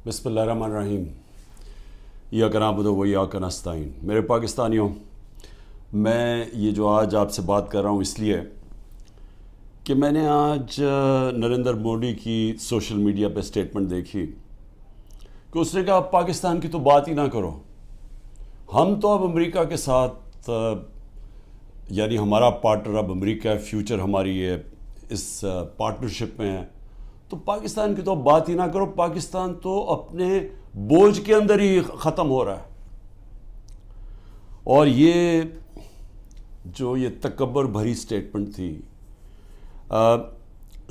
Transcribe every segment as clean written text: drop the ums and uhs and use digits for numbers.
بسم اللہ الرحمن الرحیم۔ ایاک نعبد و ایاک نستعین۔ میرے پاکستانیوں، میں یہ جو آج آپ سے بات کر رہا ہوں اس لیے کہ میں نے آج نریندر مودی کی سوشل میڈیا پہ سٹیٹمنٹ دیکھی کہ اس نے کہا پاکستان کی تو بات ہی نہ کرو، ہم تو اب امریکہ کے ساتھ یعنی ہمارا پارٹنر اب امریکہ ہے، فیوچر ہماری ہے اس پارٹنرشپ میں ہے، تو پاکستان کی تو بات ہی نہ کرو، پاکستان تو اپنے بوجھ کے اندر ہی ختم ہو رہا ہے۔ اور یہ تکبر بھری سٹیٹمنٹ تھی،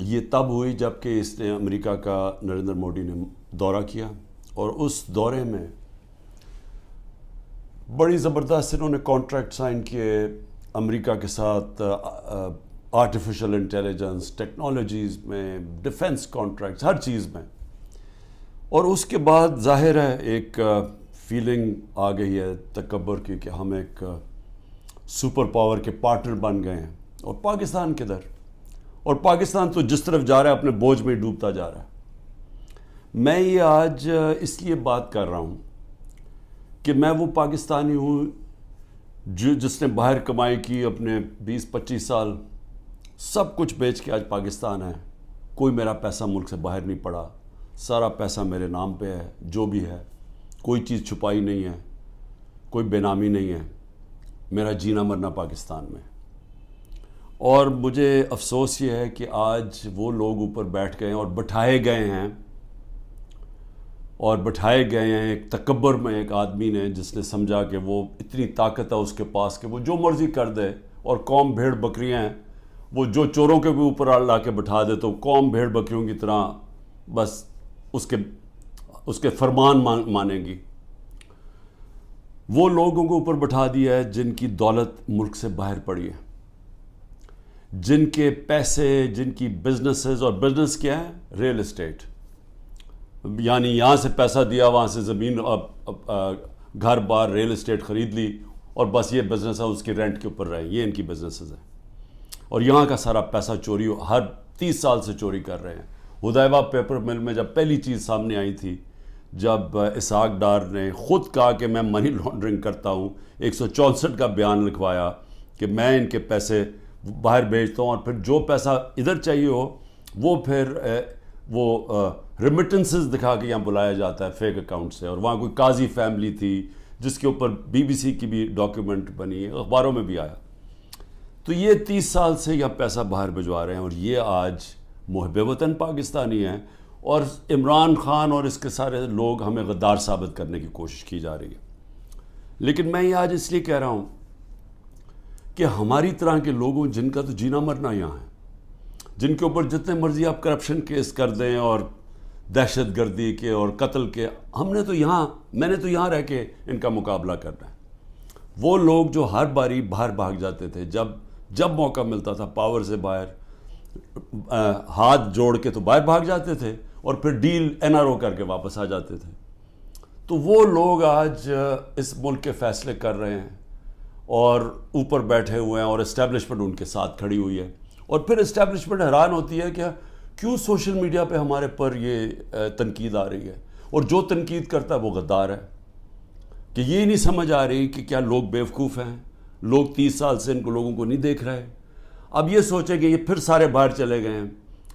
یہ تب ہوئی جب کہ اس نے امریکہ کا نریندر مودی نے دورہ کیا، اور اس دورے میں بڑی زبردست انہوں نے کانٹریکٹ سائن کیے امریکہ کے ساتھ، آرٹیفیشل انٹیلیجنس، ٹیکنالوجیز میں، ڈیفنس کانٹریکٹس، ہر چیز میں۔ اور اس کے بعد ظاہر ہے ایک فیلنگ آ گئی ہے تکبر کی کہ ہم ایک سپر پاور کے پارٹنر بن گئے ہیں، اور پاکستان کدھر؟ اور پاکستان تو جس طرف جا رہا ہے اپنے بوجھ میں ڈوبتا جا رہا ہے۔ میں یہ آج اس لیے بات کر رہا ہوں کہ میں وہ پاکستانی ہوں جس نے باہر کمائی کی، اپنے 20-25 سال سب کچھ بیچ کے آج پاکستان ہے۔ کوئی میرا پیسہ ملک سے باہر نہیں پڑا، سارا پیسہ میرے نام پہ ہے، جو بھی ہے، کوئی چیز چھپائی نہیں ہے، کوئی بے نامی نہیں ہے، میرا جینا مرنا پاکستان میں۔ اور مجھے افسوس یہ ہے کہ آج وہ لوگ اوپر بیٹھ گئے ہیں اور بٹھائے گئے ہیں ایک تکبر میں، ایک آدمی نے جس نے سمجھا کہ وہ اتنی طاقت ہے اس کے پاس کہ وہ جو مرضی کر دے، اور قوم بھیڑ بکریاں ہیں، وہ جو چوروں کے بھی اوپر لا کے بٹھا دے تو قوم بھیڑ بکریوں کی طرح بس اس کے فرمان مانیں گی۔ وہ لوگوں کو اوپر بٹھا دیا ہے جن کی دولت ملک سے باہر پڑی ہے، جن کے پیسے، جن کی بزنسز، اور بزنس کیا ہے؟ ریل اسٹیٹ، یعنی یہاں سے پیسہ دیا، وہاں سے زمین، گھر بار، ریل اسٹیٹ خرید لی، اور بس یہ بزنس ہے، اس کی رینٹ کے اوپر رہے، یہ ان کی بزنسز ہیں۔ اور یہاں کا سارا پیسہ چوری ہر 30 سال سے چوری کر رہے ہیں۔ ہدیبہ پیپر مل میں جب پہلی چیز سامنے آئی تھی، جب اسحاق ڈار نے خود کہا کہ میں منی لانڈرنگ کرتا ہوں، 164 کا بیان لکھوایا کہ میں ان کے پیسے باہر بھیجتا ہوں، اور پھر جو پیسہ ادھر چاہیے ہو وہ پھر ریمیٹنسز دکھا کے یہاں بلایا جاتا ہے فیک اکاؤنٹ سے۔ اور وہاں کوئی قاضی فیملی تھی جس کے اوپر BBC کی بھی ڈاکیومنٹ بنی، اخباروں میں بھی آیا۔ تو یہ 30 سال سے یہ پیسہ باہر بھجوا رہے ہیں، اور یہ آج محب وطن پاکستانی ہیں، اور عمران خان اور اس کے سارے لوگ ہمیں غدار ثابت کرنے کی کوشش کی جا رہی ہے۔ لیکن میں یہ آج اس لیے کہہ رہا ہوں کہ ہماری طرح کے لوگوں جن کا تو جینا مرنا یہاں ہے، جن کے اوپر جتنے مرضی آپ کرپشن کیس کر دیں اور دہشت گردی کے اور قتل کے، میں نے تو یہاں رہ کے ان کا مقابلہ کرنا ہے۔ وہ لوگ جو ہر باری باہر بھاگ جاتے تھے، جب موقع ملتا تھا پاور سے باہر ہاتھ جوڑ کے تو باہر بھاگ جاتے تھے، اور پھر ڈیل NRO کر کے واپس آ جاتے تھے۔ تو وہ لوگ آج اس ملک کے فیصلے کر رہے ہیں، اور اوپر بیٹھے ہوئے ہیں، اور اسٹیبلشمنٹ ان کے ساتھ کھڑی ہوئی ہے۔ اور پھر اسٹیبلشمنٹ حیران ہوتی ہے کہ کیوں سوشل میڈیا پہ ہمارے پر یہ تنقید آ رہی ہے، اور جو تنقید کرتا ہے وہ غدار ہے، کہ یہ نہیں سمجھ آ رہی کہ کیا لوگ بیوقوف ہیں، لوگ 30 سال سے ان کو لوگوں کو نہیں دیکھ رہے۔ اب یہ سوچیں کہ یہ پھر سارے باہر چلے گئے ہیں،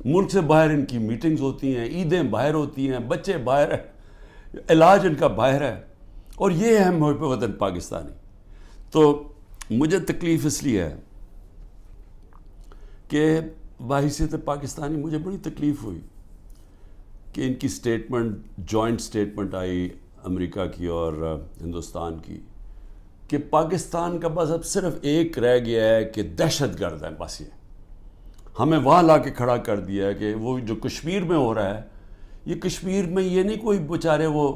ملک سے باہر ان کی میٹنگز ہوتی ہیں، عیدیں باہر ہوتی ہیں، بچے باہر ہیں، علاج ان کا باہر ہے، اور یہ ہے محب وطن پاکستانی۔ تو مجھے تکلیف اس لیے ہے کہ بحیثیت پاکستانی مجھے بڑی تکلیف ہوئی کہ ان کی جوائنٹ سٹیٹمنٹ آئی امریکہ کی اور ہندوستان کی، کہ پاکستان کا بس اب صرف ایک رہ گیا ہے کہ دہشت گرد ہے، بس یہ ہمیں وہاں لا کے کھڑا کر دیا ہے کہ وہ جو کشمیر میں ہو رہا ہے، یہ کشمیر میں یہ نہیں کوئی بیچارے وہ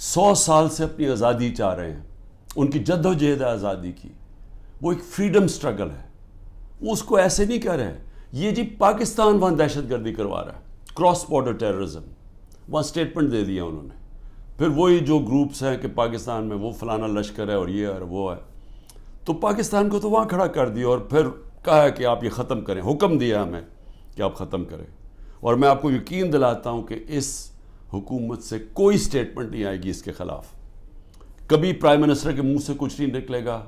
100 سال سے اپنی آزادی چاہ رہے ہیں، ان کی جد و جہد ہے آزادی کی، وہ ایک فریڈم سٹرگل ہے، وہ اس کو ایسے نہیں کہہ رہے ہیں۔ یہ جی پاکستان وہاں دہشت گردی کروا رہا ہے، کراس بارڈر ٹیررزم، وہاں سٹیٹمنٹ دے دیا انہوں نے۔ پھر وہی جو گروپس ہیں کہ پاکستان میں وہ فلانا لشکر ہے اور یہ ہے وہ ہے، تو پاکستان کو تو وہاں کھڑا کر دیا، اور پھر کہا کہ آپ یہ ختم کریں، حکم دیا ہمیں کہ آپ ختم کریں۔ اور میں آپ کو یقین دلاتا ہوں کہ اس حکومت سے کوئی سٹیٹمنٹ نہیں آئے گی اس کے خلاف. کبھی پرائم منسٹر کے منہ سے کچھ نہیں نکلے گا.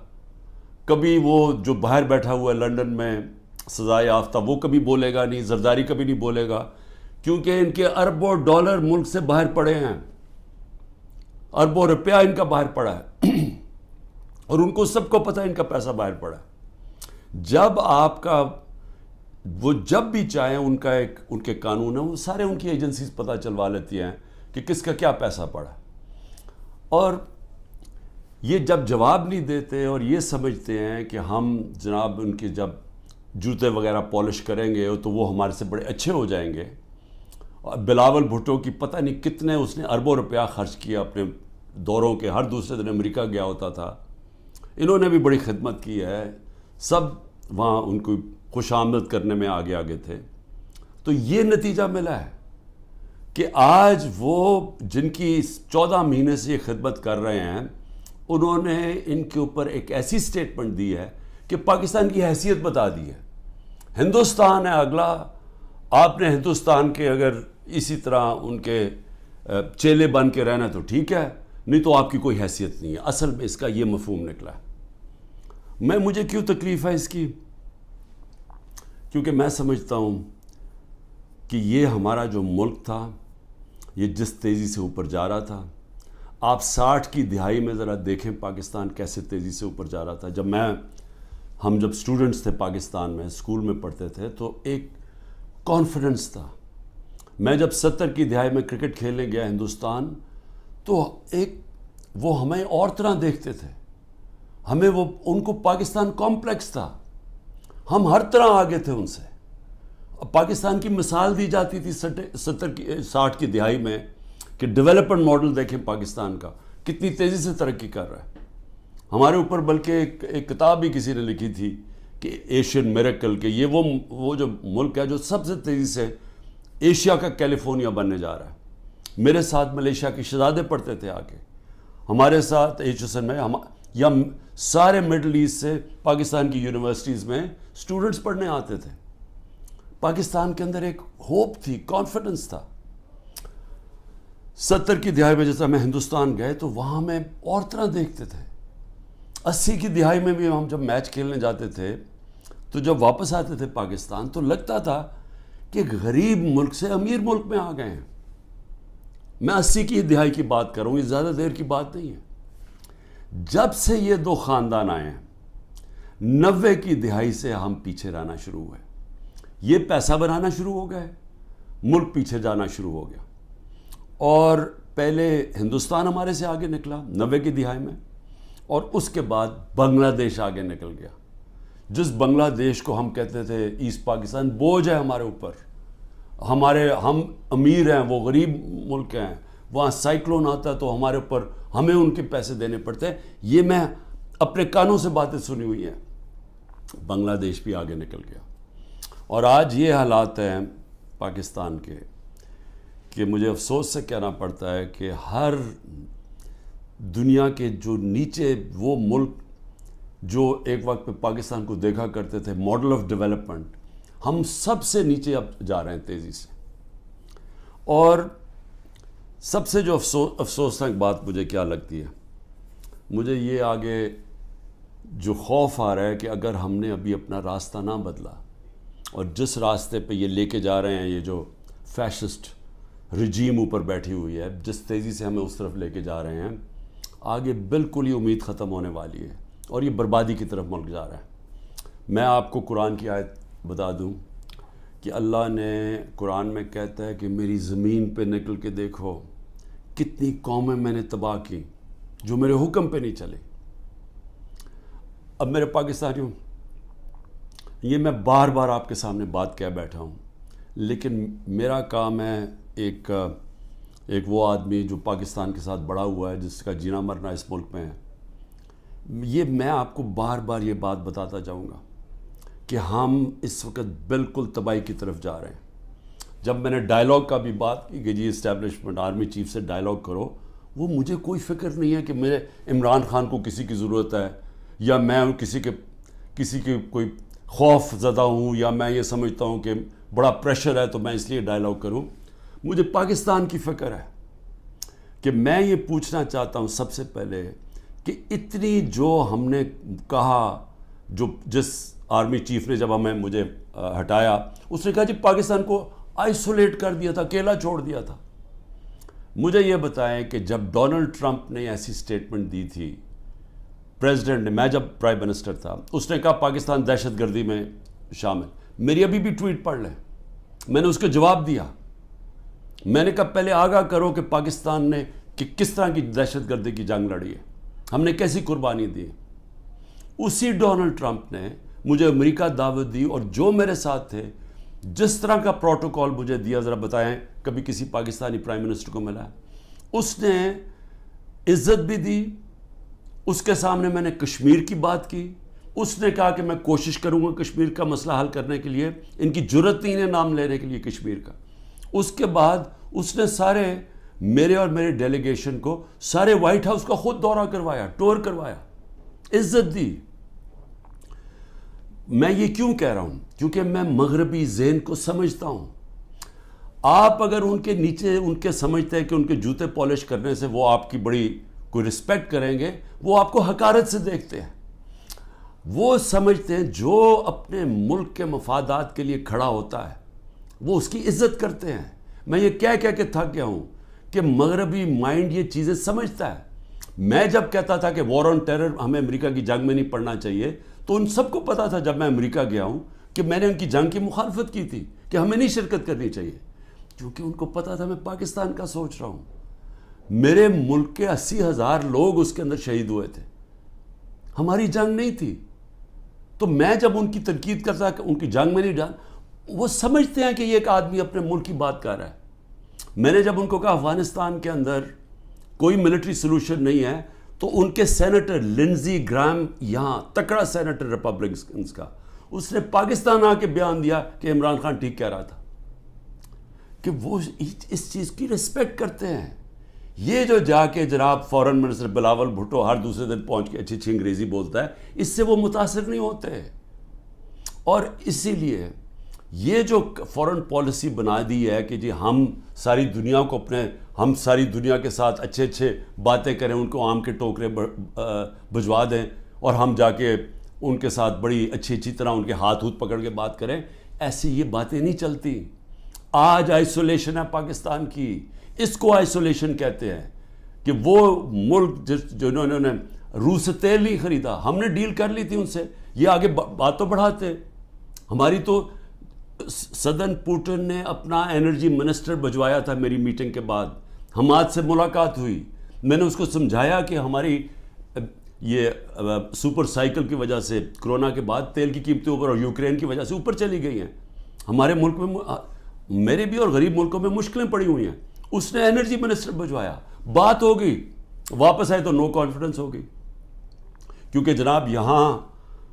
کبھی وہ جو باہر بیٹھا ہوا ہے لنڈن میں سزائے یافتہ وہ کبھی بولے گا نہیں. زرداری کبھی نہیں بولے گا, کیونکہ ان کے اربوں ڈالر ملک سے باہر پڑے ہیں, اربوں روپیہ ان کا باہر پڑا ہے اور ان کو سب کو پتہ ہے ان کا پیسہ باہر پڑا ہے. جب آپ کا وہ جب بھی چاہیں ان کے قانون ہیں, وہ سارے ان کی ایجنسیز پتہ چلوا لیتی ہیں کہ کس کا کیا پیسہ پڑا. اور یہ جب جواب نہیں دیتے اور یہ سمجھتے ہیں کہ ہم جناب ان کے جب جوتے وغیرہ پالش کریں گے تو وہ ہمارے سے بڑے اچھے ہو جائیں گے. اور بلاول بھٹو کی پتہ نہیں کتنے اس نے اربوں روپیہ خرچ کیا اپنے دوروں کے, ہر دوسرے دن امریکہ گیا ہوتا تھا. انہوں نے بھی بڑی خدمت کی ہے, سب وہاں ان کو خوش آمد کرنے میں آگے آگے تھے. تو یہ نتیجہ ملا ہے کہ آج وہ جن کی 14 مہینے سے یہ خدمت کر رہے ہیں, انہوں نے ان کے اوپر ایک ایسی سٹیٹمنٹ دی ہے کہ پاکستان کی حیثیت بتا دی ہے. ہندوستان ہے اگلا, آپ نے ہندوستان کے اگر اسی طرح ان کے چیلے بن کے رہنا تو ٹھیک ہے, نہیں تو آپ کی کوئی حیثیت نہیں ہے. اصل میں اس کا یہ مفہوم نکلا ہے. مجھے کیوں تکلیف ہے اس کی؟ کیونکہ میں سمجھتا ہوں کہ یہ ہمارا جو ملک تھا یہ جس تیزی سے اوپر جا رہا تھا, آپ 60 کی دہائی میں ذرا دیکھیں پاکستان کیسے تیزی سے اوپر جا رہا تھا. ہم جب اسٹوڈنٹس تھے پاکستان میں, اسکول میں پڑھتے تھے, تو ایک کانفیڈنس تھا. میں جب 70 کی دہائی میں کرکٹ کھیلنے گیا ہندوستان, تو وہ ہمیں اور طرح دیکھتے تھے, ہمیں ان کو پاکستان کمپلیکس تھا, ہم ہر طرح آگے تھے ان سے. پاکستان کی مثال دی جاتی تھی 60 کی دہائی میں کہ ڈیولپمنٹ ماڈل دیکھیں پاکستان کا کتنی تیزی سے ترقی کر رہا ہے. ہمارے اوپر بلکہ ایک کتاب بھی کسی نے لکھی تھی کہ ایشین میریکل, کہ یہ وہ جو ملک ہے جو سب سے تیزی سے ایشیا کا کیلیفورنیا بننے جا رہا ہے. میرے ساتھ ملیشیا کے شہزادے پڑھتے تھے آ کے, ہمارے ساتھ HSN میں, یا سارے مڈل ایسٹ سے پاکستان کی یونیورسٹیز میں اسٹوڈنٹس پڑھنے آتے تھے. پاکستان کے اندر ایک ہوپ تھی, کانفیڈنس تھا. 70 کی دہائی میں جیسا میں ہندوستان گئے تو وہاں میں اور طرح دیکھتے تھے. 80 کی دہائی میں بھی ہم جب میچ کھیلنے جاتے تھے تو جب واپس آتے تھے پاکستان تو لگتا تھا کہ غریب ملک سے امیر ملک میں آ گئے ہیں. میں 80 کی دہائی کی بات کروں, یہ زیادہ دیر کی بات نہیں ہے. جب سے یہ دو خاندان آئے ہیں 90 کی دہائی سے ہم پیچھے رہنا شروع ہوئے. یہ پیسہ بنانا شروع ہو گئے, ملک پیچھے جانا شروع ہو گیا. اور پہلے ہندوستان ہمارے سے آگے نکلا 90 کی دہائی میں, اور اس کے بعد بنگلہ دیش آگے نکل گیا. جس بنگلہ دیش کو ہم کہتے تھے ایسٹ پاکستان, بوجھ ہے ہمارے اوپر, ہم امیر ہیں, وہ غریب ملک ہیں, وہاں سائیکلون آتا ہے تو ہمارے اوپر ہمیں ان کے پیسے دینے پڑتے ہیں. یہ میں اپنے کانوں سے باتیں سنی ہوئی ہیں. بنگلہ دیش بھی آگے نکل گیا. اور آج یہ حالات ہیں پاکستان کے کہ مجھے افسوس سے کہنا پڑتا ہے کہ ہر دنیا کے جو نیچے وہ ملک جو ایک وقت پہ پاکستان کو دیکھا کرتے تھے ماڈل آف ڈیولپمنٹ, ہم سب سے نیچے اب جا رہے ہیں تیزی سے. اور سب سے جو افسوسناک بات مجھے کیا لگتی ہے, مجھے یہ آگے جو خوف آ رہا ہے کہ اگر ہم نے ابھی اپنا راستہ نہ بدلا اور جس راستے پہ یہ لے کے جا رہے ہیں, یہ جو فیشسٹ رجیم اوپر بیٹھی ہوئی ہے, جس تیزی سے ہمیں اس طرف لے کے جا رہے ہیں, آگے بالکل ہی امید ختم ہونے والی ہے اور یہ بربادی کی طرف ملک جا رہا ہے. میں آپ کو قرآن کی آیت بتا دوں کہ اللہ نے قرآن میں کہتا ہے کہ میری زمین پہ نکل کے دیکھو کتنی قومیں میں نے تباہ کی جو میرے حکم پہ نہیں چلے. اب میرے پاکستانیوں, یہ میں بار بار آپ کے سامنے بات کہہ بیٹھا ہوں, لیکن میرا کام ہے ایک وہ آدمی جو پاکستان کے ساتھ بڑا ہوا ہے, جس کا جینا مرنا اس ملک میں ہے, یہ میں آپ کو بار بار یہ بات بتاتا جاؤں گا کہ ہم اس وقت بالکل تباہی کی طرف جا رہے ہیں. جب میں نے ڈائلاگ کا بھی بات کی کہ جی اسٹیبلشمنٹ آرمی چیف سے ڈائلاگ کرو, وہ مجھے کوئی فکر نہیں ہے کہ میرے عمران خان کو کسی کی ضرورت ہے, یا میں کسی کے کوئی خوف زدہ ہوں, یا میں یہ سمجھتا ہوں کہ بڑا پریشر ہے تو میں اس لیے ڈائلاگ کروں. مجھے پاکستان کی فکر ہے کہ میں یہ پوچھنا چاہتا ہوں سب سے پہلے کہ اتنی جو ہم نے کہا، جو جس آرمی چیف نے جب مجھے ہٹایا اس نے کہا جی پاکستان کو آئسولیٹ کر دیا تھا، اکیلا چھوڑ دیا تھا. مجھے یہ بتائیں کہ جب ڈونلڈ ٹرمپ نے ایسی سٹیٹمنٹ دی تھی پریزیڈنٹ نے، میں جب پرائم منسٹر تھا، اس نے کہا پاکستان دہشت گردی میں شامل. میری ابھی بھی ٹویٹ پڑھ لیں، میں نے اس کو جواب دیا. میں نے کہا پہلے آگاہ کرو کہ پاکستان نے کہ کس طرح کی دہشت گردی کی جنگ لڑی ہے، ہم نے کیسی قربانی دی. اسی ڈونلڈ ٹرمپ نے مجھے امریکہ دعوت دی، اور جو میرے ساتھ تھے جس طرح کا پروٹوکول مجھے دیا، ذرا بتائیں کبھی کسی پاکستانی پرائم منسٹر کو ملا ہے. اس نے عزت بھی دی، اس کے سامنے میں نے کشمیر کی بات کی، اس نے کہا کہ میں کوشش کروں گا کشمیر کا مسئلہ حل کرنے کے لیے. ان کی جرت نہیں ہے نام لینے کے لیے کشمیر کا. اس کے بعد اس نے سارے میرے اور میرے ڈیلیگیشن کو سارے وائٹ ہاؤس کا خود دورہ کروایا، ٹور کروایا، عزت دی. میں یہ کیوں کہہ رہا ہوں؟ کیونکہ میں مغربی ذہن کو سمجھتا ہوں. آپ اگر ان کے نیچے ان کے سمجھتے ہیں کہ ان کے جوتے پالش کرنے سے وہ آپ کی بڑی کوئی رسپیکٹ کریں گے، وہ آپ کو حقارت سے دیکھتے ہیں. وہ سمجھتے ہیں جو اپنے ملک کے مفادات کے لیے کھڑا ہوتا ہے وہ اس کی عزت کرتے ہیں. میں یہ کہہ کے تھک گیا ہوں کہ مغربی مائنڈ یہ چیزیں سمجھتا ہے. میں جب کہتا تھا کہ وار آن ٹیرر ہمیں امریکہ کی جنگ میں نہیں پڑنا چاہیے، تو ان سب کو پتا تھا جب میں امریکہ گیا ہوں کہ میں نے ان کی جنگ کی مخالفت کی تھی کہ ہمیں نہیں شرکت کرنی چاہیے، کیونکہ ان کو پتا تھا میں پاکستان کا سوچ رہا ہوں. میرے ملک کے 80,000 لوگ اس کے اندر شہید ہوئے تھے، ہماری جنگ نہیں تھی. تو میں جب ان کی تنقید کرتا کہ ان کی جنگ میں نہیں ڈال، وہ سمجھتے ہیں کہ یہ ایک آدمی اپنے ملک کی بات کر رہا ہے. میں نے جب ان کو کہا افغانستان کے اندر کوئی ملٹری سلوشن نہیں ہے، تو ان کے سینیٹر لنزی گرام، یہاں تکڑا سینیٹر ریپبلکنز کا، اس نے پاکستان آ کے بیان دیا کہ عمران خان ٹھیک کہہ رہا تھا، کہ وہ اس چیز کی رسپیکٹ کرتے ہیں. یہ جو جا کے جناب فورن منسٹر بلاول بھٹو ہر دوسرے دن پہنچ کے اچھی اچھی انگریزی بولتا ہے، اس سے وہ متاثر نہیں ہوتے. اور اسی لیے یہ جو فورن پالیسی بنا دی ہے کہ جی ہم ساری دنیا کو ہم ساری دنیا کے ساتھ اچھے اچھے باتیں کریں، ان کو آم کے ٹوکرے بھجوا دیں، اور ہم جا کے ان کے ساتھ بڑی اچھی طرح ان کے ہاتھ پکڑ کے بات کریں، ایسی یہ باتیں نہیں چلتی. آج آئسولیشن ہے پاکستان کی، اس کو آئسولیشن کہتے ہیں. کہ وہ ملک جنہوں نے روس سے تیل نہیں خریدا، ہم نے ڈیل کر لی تھی ان سے، یہ آگے بات تو بڑھاتے. ہماری تو صدر پوٹن نے اپنا انرجی منسٹر بھجوایا تھا میری میٹنگ کے بعد، حماد سے ملاقات ہوئی، میں نے اس کو سمجھایا کہ ہماری یہ سپر سائیکل کی وجہ سے کرونا کے بعد تیل کی قیمتیں اوپر اور یوکرین کی وجہ سے اوپر چلی گئی ہیں. ہمارے ملک میں، میرے بھی اور غریب ملکوں میں مشکلیں پڑی ہوئی ہیں. اس نے انرجی منسٹر بھجوایا، بات ہو گئی، واپس آئے تو نو کانفیڈنس ہو گئی. کیونکہ جناب یہاں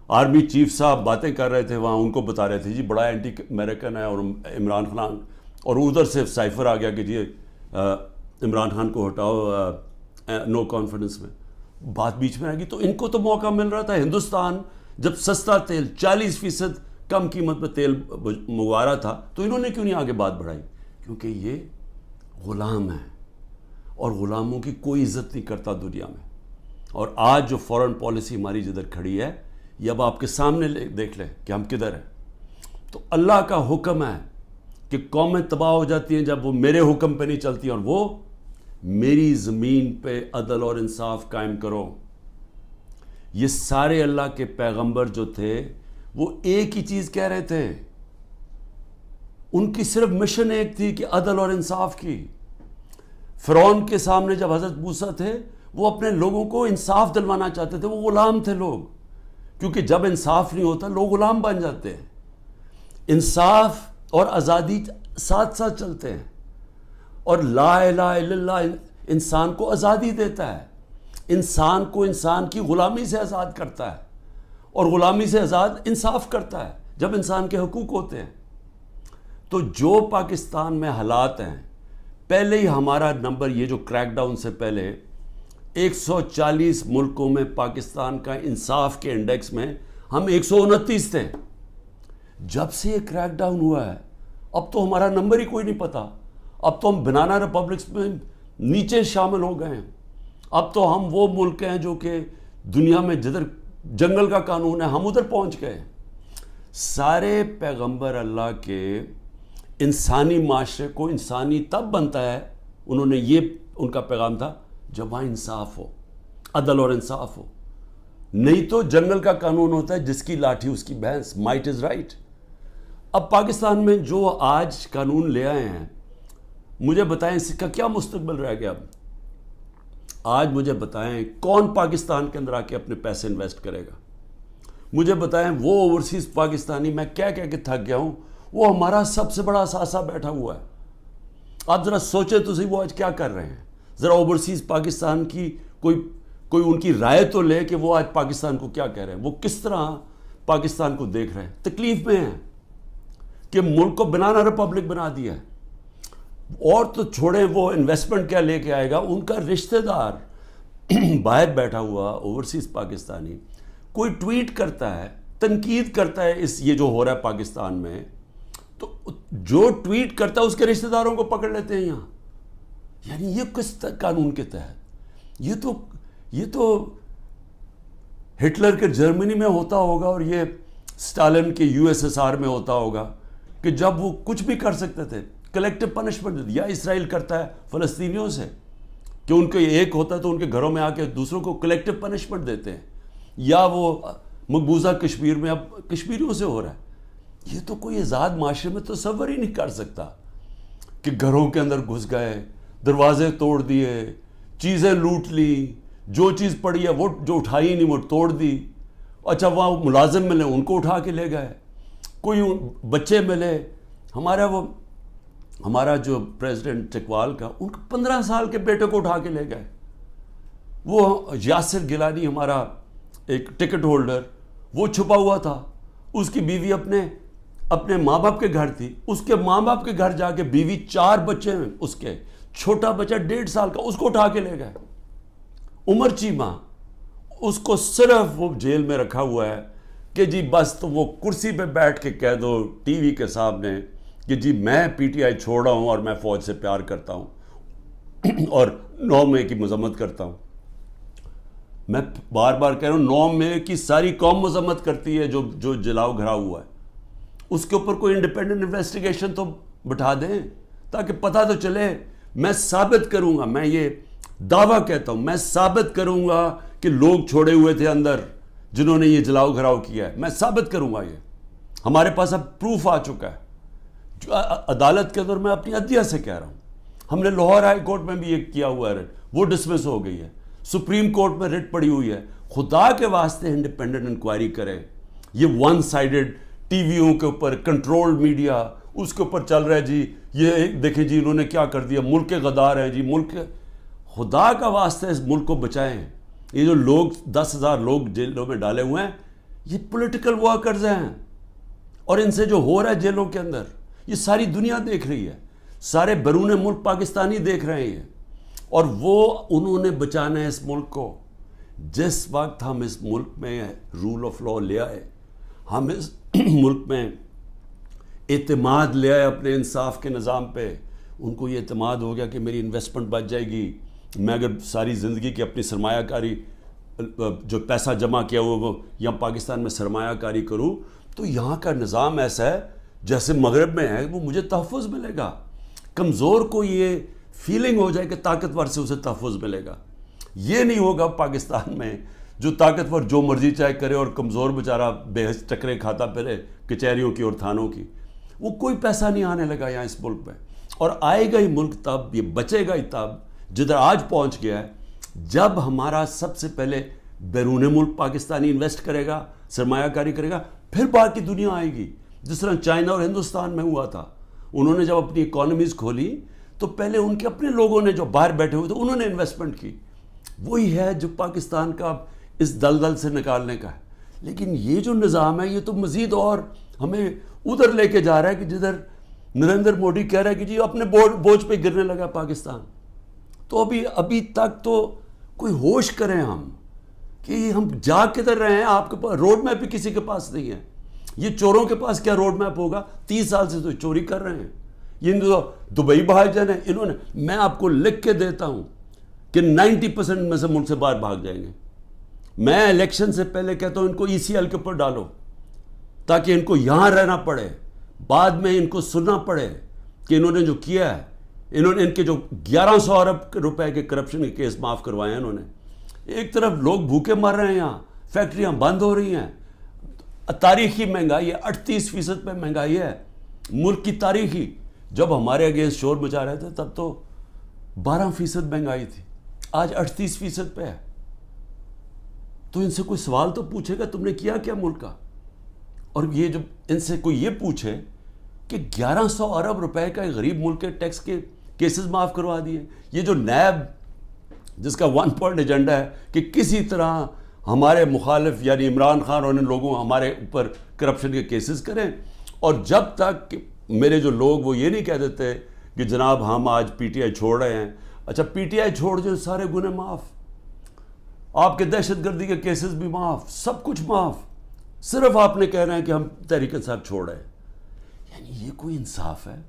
آرمی چیف صاحب باتیں کر رہے تھے، وہاں ان کو بتا رہے تھے جی بڑا اینٹی امریکن ہے اور عمران خان، اور ادھر سے سائفر آ گیا کہ جی عمران خان کو ہٹاؤ نو کانفیڈنس میں. بات بیچ میں آ گئی. تو ان کو تو موقع مل رہا تھا. ہندوستان جب سستا تیل 40% کم قیمت پہ تیل منگوا رہا تھا، تو انہوں نے کیوں نہیں آگے بات بڑھائی؟ کیونکہ یہ غلام ہیں اور غلاموں کی کوئی عزت نہیں کرتا دنیا میں. اور آج جو فورن پالیسی ہماری جدھر کھڑی ہے، یہ اب آپ کے سامنے دیکھ لیں کہ ہم کدھر ہیں. تو اللہ کا حکم ہے کہ قومیں تباہ ہو جاتی ہیں جب وہ میرے حکم پہ نہیں چلتی، اور وہ میری زمین پہ عدل اور انصاف قائم کرو. یہ سارے اللہ کے پیغمبر جو تھے وہ ایک ہی چیز کہہ رہے تھے، ان کی صرف مشن ایک تھی کہ عدل اور انصاف کی. فرعون کے سامنے جب حضرت موسیٰ تھے، وہ اپنے لوگوں کو انصاف دلوانا چاہتے تھے، وہ غلام تھے لوگ، کیونکہ جب انصاف نہیں ہوتا لوگ غلام بن جاتے ہیں. انصاف اور آزادی ساتھ ساتھ چلتے ہیں، اور لا الہ الا اللہ انسان کو آزادی دیتا ہے، انسان کو انسان کی غلامی سے آزاد کرتا ہے، اور غلامی سے آزاد انصاف کرتا ہے جب انسان کے حقوق ہوتے ہیں. تو جو پاکستان میں حالات ہیں، پہلے ہی ہمارا نمبر، یہ جو کریک ڈاؤن سے پہلے 140 ملکوں میں پاکستان کا انصاف کے انڈیکس میں ہم 129 تھے. جب سے یہ کریک ڈاؤن ہوا ہے اب تو ہمارا نمبر ہی کوئی نہیں پتا. اب تو ہم بنانا ریپبلکس میں نیچے شامل ہو گئے ہیں. اب تو ہم وہ ملک ہیں جو کہ دنیا میں جدھر جنگل کا قانون ہے ہم ادھر پہنچ گئے. سارے پیغمبر اللہ کے انسانی معاشرے کو انسانی تب بنتا ہے, انہوں نے یہ ان کا پیغام تھا جب وہاں انصاف ہو, عدل اور انصاف ہو. نہیں تو جنگل کا قانون ہوتا ہے جس کی لاٹھی اس کی بھینس, مائٹ از رائٹ. اب پاکستان میں جو آج قانون لے آئے ہیں, مجھے بتائیں اس کا کیا مستقبل رہ گیا. اب آج مجھے بتائیں کون پاکستان کے اندر آ کے اپنے پیسے انویسٹ کرے گا. مجھے بتائیں وہ اوورسیز پاکستانی, میں کہہ کہ تھک گیا ہوں, وہ ہمارا سب سے بڑا اثاثہ بیٹھا ہوا ہے. آپ ذرا سوچیں تو صحیح وہ آج کیا کر رہے ہیں. ذرا اوورسیز پاکستان کی کوئی ان کی رائے تو لے کہ وہ آج پاکستان کو کیا کہہ رہے ہیں, وہ کس طرح پاکستان کو دیکھ رہے ہیں. تکلیف میں ہیں کہ ملک کو بنانا ریپبلک بنا دیا ہے. اور تو چھوڑیں وہ انویسٹمنٹ کیا لے کے آئے گا, ان کا رشتہ دار باہر بیٹھا ہوا اوورسیز پاکستانی کوئی ٹویٹ کرتا ہے, تنقید کرتا ہے یہ جو ہو رہا ہے پاکستان میں, تو جو ٹویٹ کرتا ہے اس کے رشتہ داروں کو پکڑ لیتے ہیں یہاں. یعنی یہ کس قانون کے تحت؟ یہ تو ہٹلر کے جرمنی میں ہوتا ہوگا اور یہ اسٹالن کے USSR میں ہوتا ہوگا کہ جب وہ کچھ بھی کر سکتے تھے, کلیکٹیو پنشمنٹ. یا اسرائیل کرتا ہے فلسطینیوں سے کہ ان کے ایک ہوتا ہے تو ان کے گھروں میں آ کے دوسروں کو کلیکٹیو پنشمنٹ دیتے ہیں. یا وہ مقبوضہ کشمیر میں اب کشمیریوں سے ہو رہا ہے. یہ تو کوئی آزاد معاشرے میں تصور ہی نہیں کر سکتا کہ گھروں کے اندر گھس گئے, دروازے توڑ دیے, چیزیں لوٹ لی, جو چیز پڑی ہے وہ جو اٹھائی نہیں وہ توڑ دی. اچھا وہاں ملازم ملے ان کو اٹھا کے لے گئے, کوئی بچے ملے. ہمارا جو پریزیڈنٹ چکوال کا, ان کو 15 سال کے بیٹے کو اٹھا کے لے گئے. وہ یاسر گیلانی ہمارا ایک ٹکٹ ہولڈر, وہ چھپا ہوا تھا, اس کی بیوی اپنے ماں باپ کے گھر تھی, اس کے ماں باپ کے گھر جا کے بیوی 4 بچے ہیں اس کے, چھوٹا بچہ 1.5 سال کا, اس کو اٹھا کے لے گئے. عمر چیمہ, اس کو صرف وہ جیل میں رکھا ہوا ہے کہ جی بس تو وہ کرسی پہ بیٹھ کے کہہ دو ٹی وی کے سامنے کہ جی میں PTI چھوڑ رہا ہوں اور میں فوج سے پیار کرتا ہوں اور 9 مئی کی مذمت کرتا ہوں. میں بار بار کہہ رہا ہوں 9 مئی کی ساری قوم مذمت کرتی ہے جو جلاؤ گھرا ہوا ہے. اس کے اوپر کوئی انڈیپینڈنٹ انویسٹیگیشن تو بٹھا دیں تاکہ پتہ تو چلے. میں ثابت کروں گا, میں یہ دعویٰ کہتا ہوں, میں ثابت کروں گا کہ لوگ چھوڑے ہوئے تھے اندر جنہوں نے یہ جلاؤ گھراؤ کیا ہے. میں ثابت کروں گا, یہ ہمارے پاس اب پروف آ چکا ہے. عدالت کے اندر میں اپنی عدلیہ سے کہہ رہا ہوں, ہم نے لاہور ہائی کورٹ میں بھی یہ کیا ہوا ہے, وہ ڈسمس ہو گئی ہے. سپریم کورٹ میں ریٹ پڑی ہوئی ہے. خدا کے واسطے انڈیپینڈنٹ انکوائری کرے. یہ ون سائیڈڈ ٹی ویوں کے اوپر کنٹرول میڈیا اس کے اوپر چل رہا ہے جی, یہ دیکھیں جی انہوں نے کیا کر دیا, ملک کے غدار ہیں جی, ملک. خدا کا واسطے اس ملک کو بچائیں. یہ جو لوگ 10,000 لوگ جیلوں میں ڈالے ہوئے ہیں, یہ پولیٹیکل ورکرز ہیں, اور ان سے جو ہو رہا ہے جیلوں کے اندر یہ ساری دنیا دیکھ رہی ہے, سارے بیرون ملک پاکستانی دیکھ رہے ہیں. اور وہ انہوں نے بچانا ہے اس ملک کو. جس وقت ہم اس ملک میں رول آف لا لے آئے, ہم اس ملک میں اعتماد لے آئے اپنے انصاف کے نظام پہ, ان کو یہ اعتماد ہو گیا کہ میری انویسٹمنٹ بچ جائے گی, میں اگر ساری زندگی کی اپنی سرمایہ کاری جو پیسہ جمع کیا ہوا وہ یہاں پاکستان میں سرمایہ کاری کروں تو یہاں کا نظام ایسا ہے جیسے مغرب میں ہے, وہ مجھے تحفظ ملے گا. کمزور کو یہ فیلنگ ہو جائے کہ طاقتور سے اسے تحفظ ملے گا. یہ نہیں ہوگا پاکستان میں, جو طاقتور جو مرضی چاہے کرے اور کمزور بیچارہ بے حس ٹکرے کھاتا پھرے کچہریوں کی اور تھانوں کی. وہ کوئی پیسہ نہیں آنے لگا یہاں اس ملک میں, اور آئے گا ہی ملک تب, یہ بچے گا ہی تب جدھر آج پہنچ گیا ہے, جب ہمارا سب سے پہلے بیرون ملک پاکستانی انویسٹ کرے گا, سرمایہ کاری کرے گا, پھر باقی دنیا آئے گی. جس طرح چائنا اور ہندوستان میں ہوا تھا, انہوں نے جب اپنی اکانومیز کھولی تو پہلے ان کے اپنے لوگوں نے جو باہر بیٹھے ہوئے تھے انہوں نے انویسٹمنٹ کی. وہی ہے جو پاکستان کا اس دلدل سے نکالنے کا ہے. لیکن یہ جو نظام ہے یہ تو مزید اور ہمیں ادھر لے کے جا رہا ہے کہ جدھر نریندر مودی کہہ رہا ہے کہ جی اپنے بوجھ پہ گرنے لگا پاکستان. تو ابھی تک تو کوئی ہوش کریں ہم کہ ہم جا کدھر رہے ہیں. آپ کے پاس روڈ میپ بھی کسی کے پاس نہیں ہے. یہ چوروں کے پاس کیا روڈ میپ ہوگا؟ 30 سال سے تو چوری کر رہے ہیں. یہ دبئی بھاگ جانا ہے انہوں نے. میں آپ کو لکھ کے دیتا ہوں کہ 90% میں سے ملک سے باہر بھاگ جائیں گے. میں الیکشن سے پہلے کہتا ہوں ان کو ECL کے اوپر ڈالو تاکہ ان کو یہاں رہنا پڑے, بعد میں ان کو سننا پڑے کہ انہوں نے جو کیا ہے. انہوں نے ان کے جو 1100 ارب روپے کے کرپشن کے کیس معاف کروائے ہیں انہوں نے. ایک طرف لوگ بھوکے مر رہے ہیں, یہاں فیکٹریاں بند ہو رہی ہیں, تاریخی مہنگائی ہے, 38% پہ مہنگائی ہے ملک کی تاریخی. جب ہمارے اگینسٹ شور مچا رہے تھے تب تو 12% مہنگائی تھی, آج 38% پہ ہے. تو ان سے کوئی سوال تو پوچھے گا تم نے کیا کیا ملک کا. اور یہ جب ان سے کوئی یہ پوچھے کہ 1100 ارب روپے کا غریب ملک کے ٹیکس کے کیسز معاف کروا دیے, یہ جو نیب جس کا 1 پوائنٹ ایجنڈا ہے کہ کسی طرح ہمارے مخالف یعنی عمران خان اور ان لوگوں ہمارے اوپر کرپشن کے کیسز کریں, اور جب تک میرے جو لوگ وہ یہ نہیں کہہ دیتے کہ جناب ہم آج PTI چھوڑ رہے ہیں. اچھا PTI چھوڑ جو سارے گناہ معاف, آپ کے دہشت گردی کے کیسز بھی معاف, سب کچھ معاف, صرف آپ نے کہنا ہے کہ ہم تحریک انصاف چھوڑ رہے ہیں. یعنی یہ کوئی انصاف ہے؟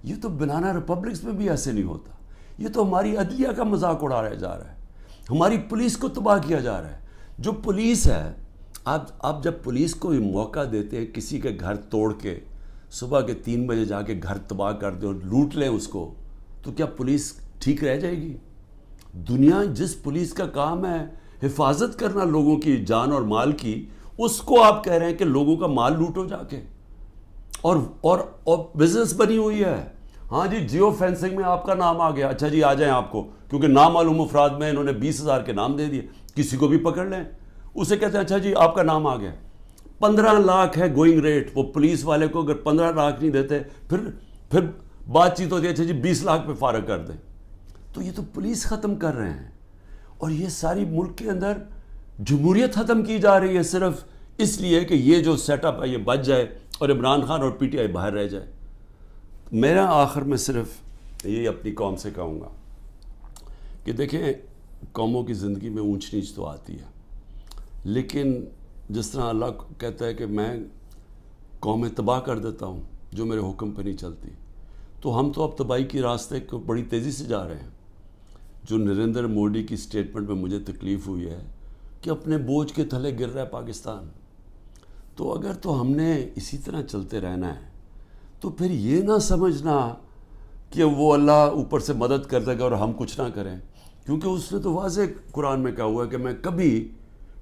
یہ تو بنانا ریپبلکس میں بھی ایسے نہیں ہوتا. یہ تو ہماری عدلیہ کا مذاق اڑایا جا رہا ہے, ہماری پولیس کو تباہ کیا جا رہا ہے. جو پولیس ہے, آپ جب پولیس کو موقع دیتے ہیں کسی کے گھر توڑ کے صبح کے 3 بجے جا کے گھر تباہ کر دیں اور لوٹ لیں اس کو, تو کیا پولیس ٹھیک رہ جائے گی؟ دنیا جس پولیس کا کام ہے حفاظت کرنا لوگوں کی جان اور مال کی, اس کو آپ کہہ رہے ہیں کہ لوگوں کا مال لوٹو جا کے. اور بزنس بنی ہوئی ہے. ہاں جی, جیو فینسنگ میں آپ کا نام آ گیا, اچھا جی آ جائیں آپ کو, کیونکہ نامعلوم افراد میں انہوں نے 20,000 کے نام دے دیے, کسی کو بھی پکڑ لیں, اسے کہتے ہیں اچھا جی آپ کا نام آ گیا. 15 لاکھ ہے گوئنگ ریٹ. وہ پولیس والے کو اگر 15 لاکھ نہیں دیتے پھر بات چیت ہوتی ہے اچھا جی 20 لاکھ پہ فارغ کر دیں. تو یہ تو پولیس ختم کر رہے ہیں, اور یہ ساری ملک کے اندر جمہوریت ختم کی جا رہی ہے صرف اس لیے کہ یہ جو سیٹ اپ ہے یہ بچ جائے اور عمران خان اور PTI باہر رہ جائے. میرا آخر میں صرف یہ اپنی قوم سے کہوں گا کہ دیکھیں قوموں کی زندگی میں اونچ نیچ تو آتی ہے, لیکن جس طرح اللہ کہتا ہے کہ میں قومیں تباہ کر دیتا ہوں جو میرے حکم پہ نہیں چلتی, تو ہم تو اب تباہی کے راستے کو بڑی تیزی سے جا رہے ہیں. جو نریندر مودی کی سٹیٹمنٹ میں مجھے تکلیف ہوئی ہے کہ اپنے بوجھ کے تھلے گر رہا ہے پاکستان. تو اگر تو ہم نے اسی طرح چلتے رہنا ہے تو پھر یہ نہ سمجھنا کہ وہ اللہ اوپر سے مدد کر دے گا اور ہم کچھ نہ کریں, کیونکہ اس نے تو واضح قرآن میں کہا ہوا ہے کہ میں کبھی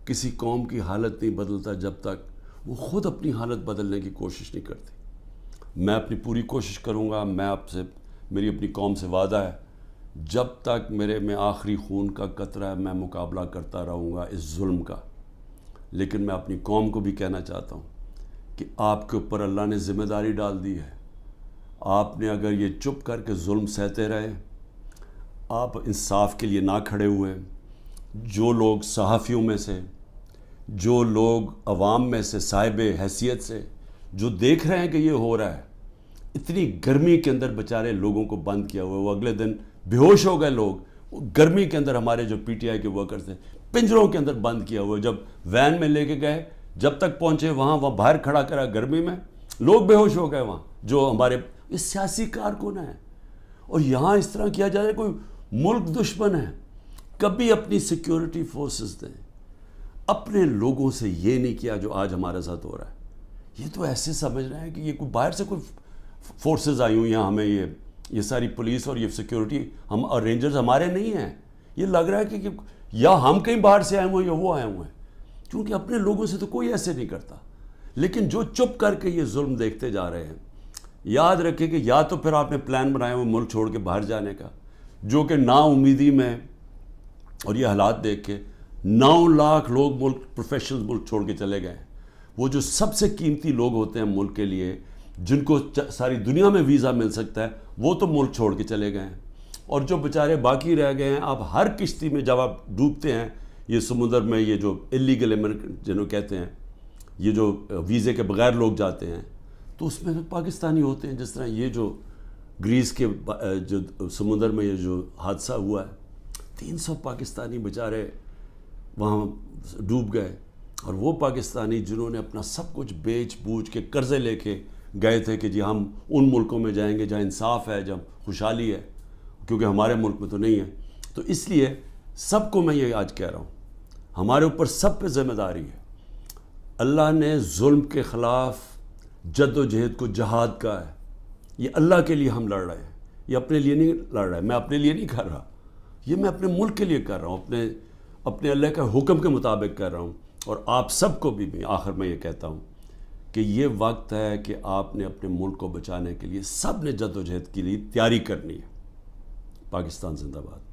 کسی قوم کی حالت نہیں بدلتا جب تک وہ خود اپنی حالت بدلنے کی کوشش نہیں کرتی. میں اپنی پوری کوشش کروں گا. میں آپ سے, میری اپنی قوم سے وعدہ ہے, جب تک میرے میں آخری خون کا قطرہ ہے میں مقابلہ کرتا رہوں گا اس ظلم کا. لیکن میں اپنی قوم کو بھی کہنا چاہتا ہوں کہ آپ کے اوپر اللہ نے ذمہ داری ڈال دی ہے. آپ نے اگر یہ چپ کر کے ظلم سہتے رہے, آپ انصاف کے لیے نہ کھڑے ہوئے, جو لوگ صحافیوں میں سے, جو لوگ عوام میں سے صاحب حیثیت سے جو دیکھ رہے ہیں کہ یہ ہو رہا ہے, اتنی گرمی کے اندر بیچارے لوگوں کو بند کیا ہوا ہے, وہ اگلے دن بے ہوش ہو گئے لوگ, گرمی کے اندر ہمارے جو PTI کے ورکرز تھے پنجروں کے اندر بند کیا ہوا ہے. جب وین میں لے کے گئے, جب تک پہنچے وہاں باہر کھڑا کرا گرمی میں, لوگ بے ہوش ہو گئے وہاں, جو ہمارے سیاسی کارکن ہیں. اور یہاں اس طرح کیا جا رہا ہے, کوئی ملک دشمن ہے. کبھی اپنی سیکیورٹی فورسز دیں, اپنے لوگوں سے یہ نہیں کیا جو آج ہمارے ساتھ ہو رہا ہے. یہ تو ایسے سمجھ رہے ہیں کہ یہ کوئی باہر سے کوئی فورسز آئی ہوئی ہیں, ہمیں یہ ساری پولیس اور یہ سیکیورٹی ہم اور رینجرز ہمارے نہیں ہیں. یہ لگ رہا ہے کہ یا ہم کہیں باہر سے آئے ہوئے ہیں یا وہ آئے ہوئے ہیں, کیونکہ اپنے لوگوں سے تو کوئی ایسے نہیں کرتا. لیکن جو چپ کر کے یہ ظلم دیکھتے جا رہے ہیں, یاد رکھیں کہ یا تو پھر آپ نے پلان بنایا ہوا ملک چھوڑ کے باہر جانے کا, جو کہ نا امیدی میں اور یہ حالات دیکھ کے 9 لاکھ لوگ ملک پروفیشنل ملک چھوڑ کے چلے گئے. وہ جو سب سے قیمتی لوگ ہوتے ہیں ملک کے لیے, جن کو ساری دنیا میں ویزا مل سکتا ہے, وہ تو ملک چھوڑ کے چلے گئے ہیں. اور جو بیچارے باقی رہ گئے ہیں, آپ ہر کشتی میں جب آپ ڈوبتے ہیں یہ سمندر میں, یہ جو اللیگل امیگرنٹ جنہوں کہتے ہیں, یہ جو ویزے کے بغیر لوگ جاتے ہیں, تو اس میں پاکستانی ہوتے ہیں. جس طرح یہ جو گریس کے جو سمندر میں یہ جو حادثہ ہوا ہے, 300 پاکستانی بیچارے وہاں ڈوب گئے. اور وہ پاکستانی جنہوں نے اپنا سب کچھ بیچ بوجھ کے قرضے لے کے گئے تھے کہ جی ہم ان ملکوں میں جائیں گے جہاں انصاف ہے، جہاں خوشحالی ہے، کیونکہ ہمارے ملک میں تو نہیں ہے۔ تو اس لیے سب کو میں یہ آج کہہ رہا ہوں، ہمارے اوپر سب پہ ذمہ داری ہے۔ اللہ نے ظلم کے خلاف جد و جہد کو جہاد کا ہے، یہ اللہ کے لیے ہم لڑ رہے ہیں، یہ اپنے لیے نہیں لڑ رہے، میں اپنے لیے نہیں کر رہا، یہ میں اپنے ملک کے لیے کر رہا ہوں، اپنے اللہ کا حکم کے مطابق کر رہا ہوں۔ اور آپ سب کو بھی آخر میں یہ کہتا ہوں کہ یہ وقت ہے کہ آپ نے اپنے ملک کو بچانے کے لیے سب نے جد و جہد کے لیے تیاری کرنی ہے۔ پاکستان زندہ باد۔